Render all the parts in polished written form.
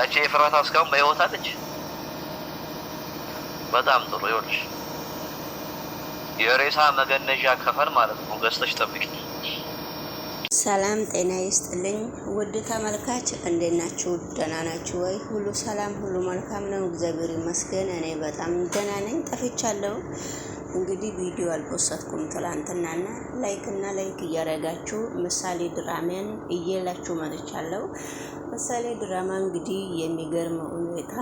ያቺ ኤፍራታ እስካሁን በህይወት አለች። በጣም ጥሩ። ይኸውልሽ የሬሳ መገነዣ ከፈን ማለት ነው፣ ገዝተሽ ጠብቂ። ሰላም ጤና ይስጥልኝ ውድ ተመልካች፣ እንዴት ናችሁ? ደህና ናችሁ ወይ? ሁሉ ሰላም፣ ሁሉ መልካም ነው፣ እግዚአብሔር ይመስገን። እኔ በጣም ደህና ነኝ። ጠፍቻለሁ። እንግዲህ ቪዲዮ አልፖስትኩም ትላንትናና ላይክ እያደረጋችሁ ምሳሌ ድራማን እየላችሁ መጥቻለሁ። ምሳሌ ድራማ እንግዲህ የሚገርም ሁኔታ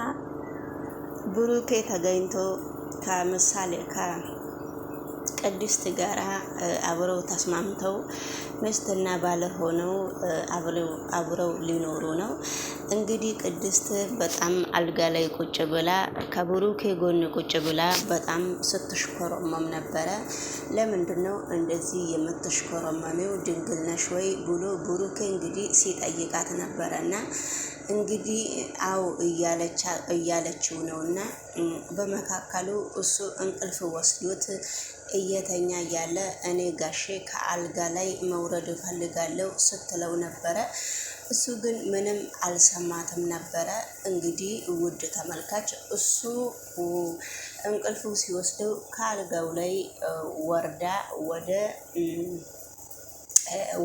ብሩኬ ተገኝቶ ከምሳሌ ከቅድስት ጋራ አብረው ተስማምተው ሚስትና ባል ሆነው አብረው ሊኖሩ ነው። እንግዲህ ቅድስት በጣም አልጋ ላይ ቁጭ ብላ ከብሩኬ ጎን ቁጭ ብላ በጣም ስትሽኮረመም ነበረ። ለምንድን ነው እንደዚህ የምትሽኮረመሚው? ድንግል ነሽ ወይ ብሎ ብሩኬ እንግዲህ ሲጠይቃት ነበረና እንግዲህ አው እያለችው ነውና በመካከሉ እሱ እንቅልፍ ወስዶት እየተኛ ያለ እኔ ጋሼ ከአልጋ ላይ መውረድ እፈልጋለሁ ስትለው ነበረ። እሱ ግን ምንም አልሰማትም ነበረ። እንግዲህ ውድ ተመልካች እሱ እንቅልፉ ሲወስደው ከአልጋው ላይ ወርዳ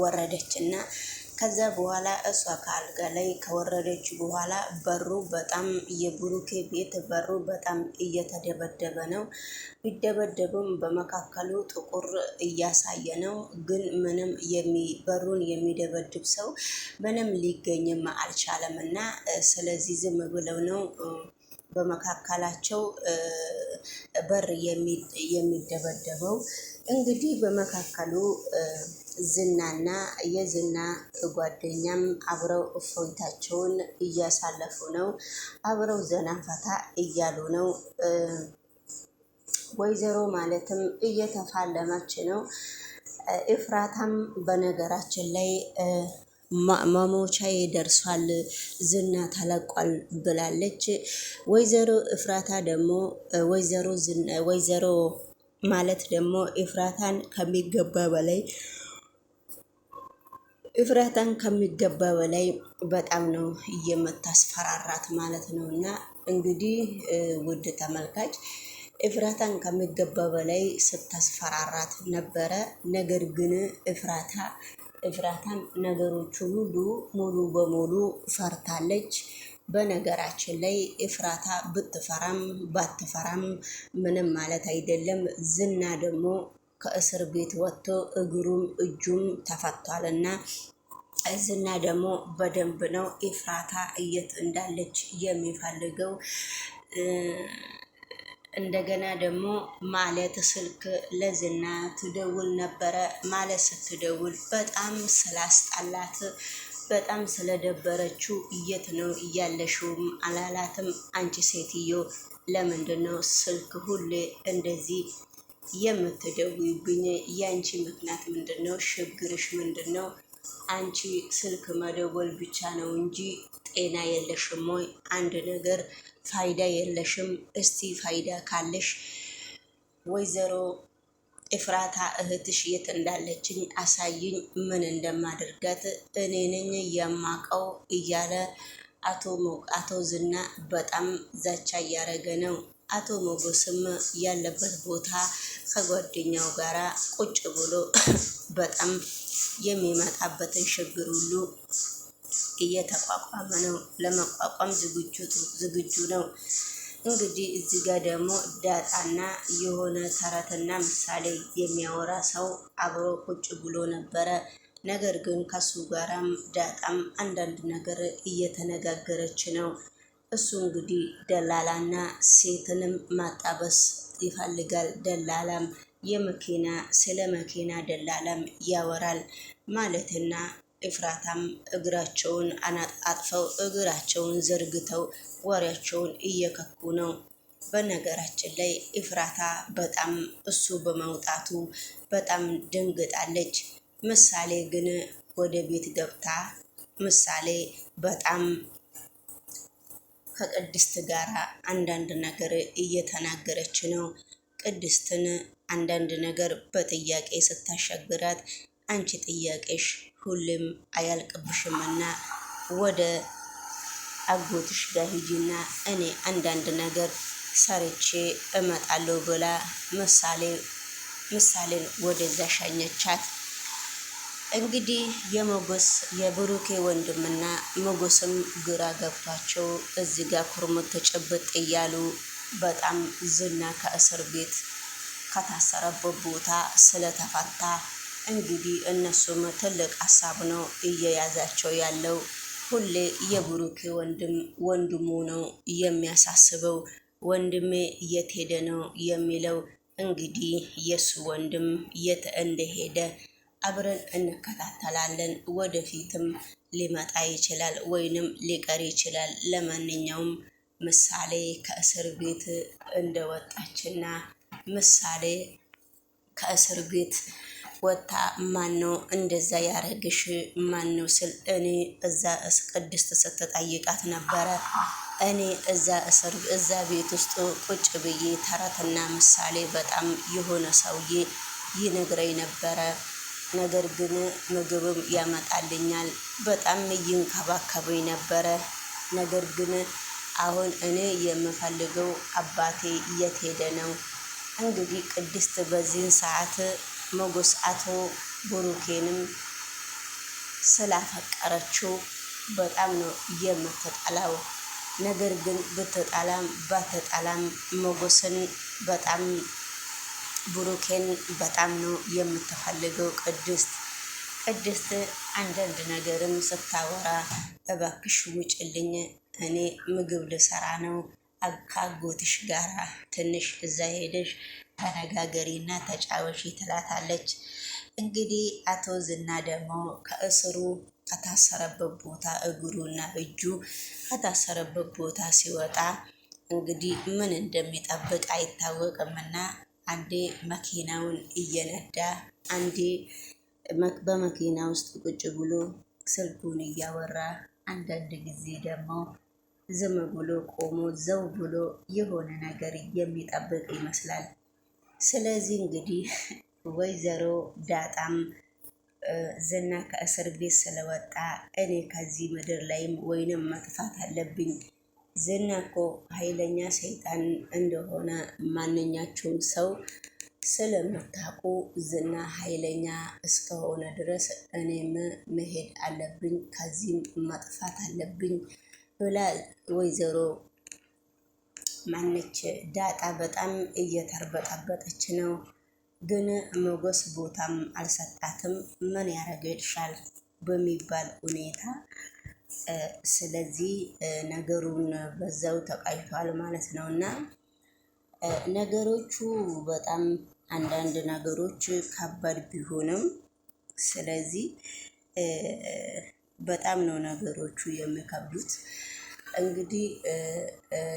ወረደችና ከዛ በኋላ እሷ ከአልጋ ላይ ከወረደች በኋላ በሩ በጣም የብሩኬ ቤት በሩ በጣም እየተደበደበ ነው። ቢደበደብም በመካከሉ ጥቁር እያሳየ ነው። ግን ምንም በሩን የሚደበድብ ሰው ምንም ሊገኝም አልቻለም እና ስለዚህ ዝም ብለው ነው በመካከላቸው በር የሚደበደበው። እንግዲህ በመካከሉ ዝናና የዝና ጓደኛም አብረው እፎይታቸውን እያሳለፉ ነው። አብረው ዘና ፈታ እያሉ ነው። ወይዘሮ ማለትም እየተፋለመች ነው። ኤፍራታም በነገራችን ላይ መሞቻዬ ደርሷል፣ ዝና ተለቋል ብላለች። ወይዘሮ ኤፍራታ ደግሞ ወይዘሮ ማለት ደግሞ ኤፍራታን ከሚገባ በላይ በጣም ነው የምታስፈራራት ማለት ነው። እና እንግዲህ ውድ ተመልካች ኤፍራታን ከሚገባ በላይ ስታስፈራራት ነበረ። ነገር ግን ኤፍራታም ነገሮቹ ሙሉ በሙሉ ፈርታለች። በነገራችን ላይ ኤፍራታ ብትፈራም ባትፈራም ምንም ማለት አይደለም። ዝና ደግሞ ከእስር ቤት ወጥቶ እግሩም እጁም ተፈቷልና ዝና ደግሞ በደንብ ነው ኤፍራታ የት እንዳለች የሚፈልገው። እንደገና ደግሞ ማለት ስልክ ለዝና ትደውል ነበረ። ማለት ስትደውል በጣም ስላስጣላት በጣም ስለደበረችው የት ነው እያለሽውም አላላትም። አንቺ ሴትዮ ለምንድን ነው ስልክ ሁሌ እንደዚህ የምትደውይብኝ? ያንቺ ምክንያት ምንድን ነው? ችግርሽ ምንድን ነው? አንቺ ስልክ መደወል ብቻ ነው እንጂ ጤና የለሽም ወይ? አንድ ነገር ፋይዳ የለሽም። እስቲ ፋይዳ ካለሽ ወይዘሮ ኤፍራታ እህትሽ የት እንዳለችኝ አሳይኝ፣ ምን እንደማደርጋት እኔ ነኝ የማቀው እያለ አቶ ዝና በጣም ዛቻ እያረገ ነው። አቶ ሞገስም ያለበት ቦታ ከጓደኛው ጋራ ቁጭ ብሎ በጣም የሚመጣበትን ችግር ሁሉ እየተቋቋመ ነው። ለመቋቋም ዝግጁ ነው። እንግዲህ እዚህ ጋር ደግሞ ዳጣና የሆነ ተረትና ምሳሌ የሚያወራ ሰው አብሮ ቁጭ ብሎ ነበረ። ነገር ግን ከሱ ጋራም ዳጣም አንዳንድ ነገር እየተነጋገረች ነው። እሱ እንግዲህ ደላላና ሴትንም ማጣበስ ይፈልጋል። ደላላም ስለ መኪና ደላላም ያወራል ማለትና ኤፍራታም እግራቸውን አጥፈው እግራቸውን ዘርግተው ወሬያቸውን እየከኩ ነው። በነገራችን ላይ ኤፍራታ በጣም እሱ በመውጣቱ በጣም ደንግጣለች። ምሳሌ ግን ወደ ቤት ገብታ ምሳሌ በጣም ከቅድስት ጋር አንዳንድ ነገር እየተናገረች ነው። ቅድስትን አንዳንድ ነገር በጥያቄ ስታሻግራት አንቺ ጥያቄሽ ሁሌም አያልቅብሽምና ወደ አጎትሽ ጋር ሂጂና እኔ አንዳንድ ነገር ሰርቼ እመጣለሁ ብላ ምሳሌን ወደዛ ሸኘቻት። እንግዲህ የብሩኬ ወንድምና ሞገስም ግራ ገብቷቸው እዚህ ጋር ኩርምት ጭብጥ እያሉ በጣም ዝና ከእስር ቤት ከታሰረበት ቦታ ስለተፈታ እንግዲህ እነሱም ትልቅ ሀሳብ ነው እየያዛቸው ያለው። ሁሌ የብሩኬ ወንድሙ ነው የሚያሳስበው። ወንድሜ የት ሄደ ነው የሚለው። እንግዲህ የሱ ወንድም የት እንደሄደ አብረን እንከታተላለን። ወደፊትም ሊመጣ ይችላል ወይንም ሊቀር ይችላል። ለማንኛውም ምሳሌ ከእስር ቤት እንደወጣችና ምሳሌ ከእስር ቤት ወታ ማነው እንደዛ ያረግሽ ማነው ስል እኔ እዛ ቅድስት ስትጠይቃት ነበረ። እኔ እዛ ቤት ውስጥ ቁጭ ብዬ ተረትና ምሳሌ በጣም የሆነ ሰውዬ ይነግረኝ ነበረ። ነገር ግን ምግብም ያመጣልኛል በጣም ይንከባከበኝ ነበረ። ነገር ግን አሁን እኔ የምፈልገው አባቴ የት ሄደ ነው። እንግዲህ ቅድስት በዚህን ሰዓት ሞገስ አቶ ብሩኬንም ስላፈቀረችው በጣም ነው የምትጠላው። ነገር ግን ብትጠላም ባትጠላም ሞገስን በጣም ብሩኬን በጣም ነው የምትፈልገው ቅድስት አንዳንድ ነገርም ስታወራ እባክሽ ውጭልኝ እኔ ምግብ ልሰራ ነው ከአጎትሽ ጋራ ትንሽ እዛ ሄደሽ ተነጋገሪና ተጫወሺ ትላታለች። እንግዲህ አቶ ዝና ደግሞ ከእስሩ ከታሰረበት ቦታ እግሩና እጁ ከታሰረበት ቦታ ሲወጣ እንግዲህ ምን እንደሚጠብቅ አይታወቅምና አንዴ መኪናውን እየነዳ አንዴ በመኪና ውስጥ ቁጭ ብሎ ስልኩን እያወራ አንዳንድ ጊዜ ደግሞ ዝም ብሎ ቆሞ ዘው ብሎ የሆነ ነገር የሚጠብቅ ይመስላል። ስለዚህ እንግዲህ ወይዘሮ ዳጣም ዝና ከእስር ቤት ስለወጣ እኔ ከዚህ ምድር ላይም ወይንም መጥፋት አለብኝ። ዝና እኮ ኃይለኛ ሰይጣን እንደሆነ ማንኛቸውም ሰው ስለምታውቁ ዝና ኃይለኛ እስከሆነ ድረስ እኔም መሄድ አለብኝ ከዚህም መጥፋት አለብኝ ብላ ወይዘሮ ማነች ዳጣ በጣም እየተርበጠበጠች ነው። ግን ሞገስ ቦታም አልሰጣትም። ምን ያደርግልሻል በሚባል ሁኔታ ስለዚህ ነገሩን በዛው ተቃይቷል ማለት ነው። እና ነገሮቹ በጣም አንዳንድ ነገሮች ከባድ ቢሆንም ስለዚህ በጣም ነው ነገሮቹ የሚከብዱት። እንግዲህ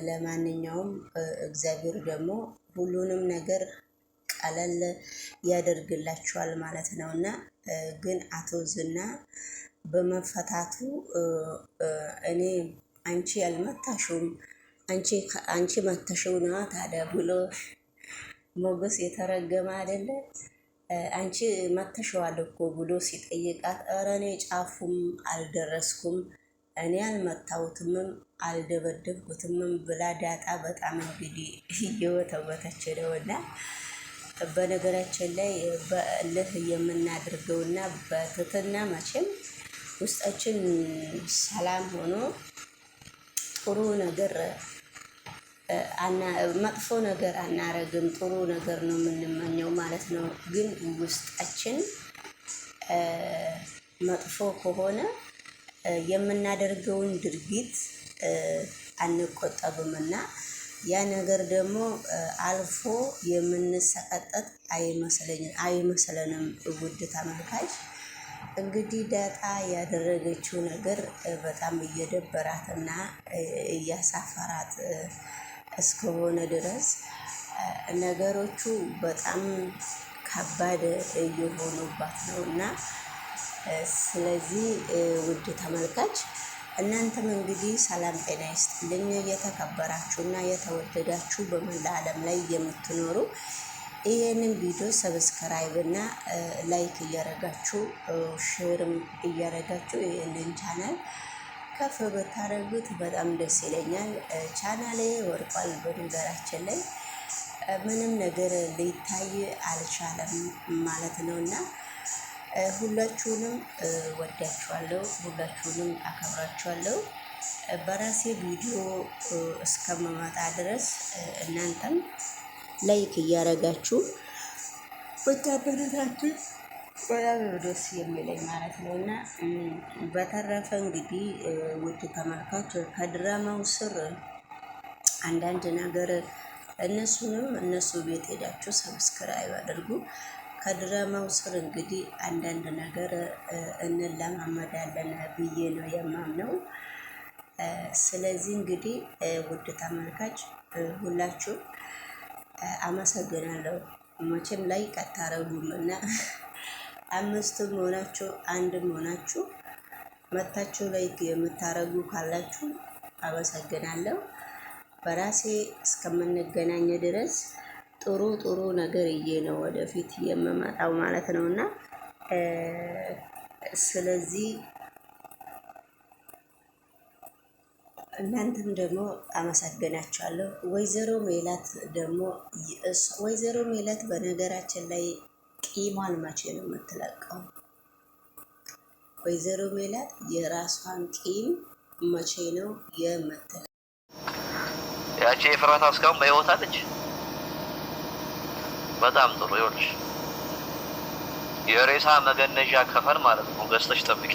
ለማንኛውም እግዚአብሔር ደግሞ ሁሉንም ነገር ቀለል ያደርግላቸዋል ማለት ነው። እና ግን አቶ ዝና በመፈታቱ እኔ አንቺ ያልመታሽውም አንቺ መተሽው ነዋ ታዲያ ብሎ ሞገስ የተረገመ አይደለ አንቺ መተሽዋል እኮ ብሎ ሲጠይቃት ኧረ እኔ ጫፉም አልደረስኩም እኔ አልመታሁትምም አልደበደብኩትምም ብላ ዳጣ በጣም እንግዲህ እየወተወተች ነውና በነገራችን ላይ በእልህ የምናደርገውና በትህትና መቼም ውስጣችን ሰላም ሆኖ ጥሩ ነገር መጥፎ ነገር አናረግም፣ ጥሩ ነገር ነው የምንመኘው ማለት ነው። ግን ውስጣችን መጥፎ ከሆነ የምናደርገውን ድርጊት አንቆጠብምና ያ ነገር ደግሞ አልፎ የምንሰቀጠጥ አይመስለንም። ውድ ተመልካች እንግዲህ ዳጣ ያደረገችው ነገር በጣም እየደበራትና እያሳፈራት እስከሆነ ድረስ ነገሮቹ በጣም ከባድ እየሆኑባት ነው እና ስለዚህ ውድ ተመልካች እናንተም እንግዲህ ሰላም ጤና ይስጥልኝ። የተከበራችሁና የተወደዳችሁ በመላ ዓለም ላይ የምትኖሩ ይህንን ቪዲዮ ሰብስክራይብ እና ላይክ እያረጋችሁ ሼርም እያረጋችሁ ይህንን ቻናል ከፍ ብታደርጉት በጣም ደስ ይለኛል። ቻናሌ ወድቋል በነገራችን ላይ ምንም ነገር ሊታይ አልቻለም ማለት ነው እና ሁላችሁንም ወዳችኋለሁ፣ ሁላችሁንም አከብራችኋለሁ። በራሴ ቪዲዮ እስከመመጣ ድረስ እናንተም ላይክ እያደረጋችሁ ወታበረታችሁ በጣም ደስ የሚለኝ ማለት ነው እና በተረፈ እንግዲህ ውድ ተመልካች ከድራማው ስር አንዳንድ ነገር እነሱ ቤት ሄዳችሁ ሰብስክራይብ አድርጉ። ከድራማው ስር እንግዲህ አንዳንድ ነገር እንለማመዳለን ብዬ ነው የማምነው። ስለዚህ እንግዲህ ውድ ተመልካች ሁላችሁ አመሰግናለሁ። መቼም ላይ ቀታረጉም እና አምስትም ሆናችሁ አንድም ሆናችሁ መታችሁ ላይ የምታረጉ ካላችሁ አመሰግናለሁ። በራሴ እስከምንገናኝ ድረስ ጥሩ ጥሩ ነገር እዬ ነው ወደፊት የምመጣው ማለት ነው እና ስለዚህ እናንተም ደግሞ አመሰግናችኋለሁ። ወይዘሮ ሜላት በነገራችን ላይ ቂሟን መቼ ነው የምትለቀው? ወይዘሮ ሜላት የራሷን ቂም መቼ ነው የምትለቀው? ያቺ ኤፍራታ እስካሁን በህይወት አለች። በጣም ጥሩ። ይኸውልሽ የሬሳ መገነዣ ከፈን ማለት ነው ገዝተሽ ጠብቂ።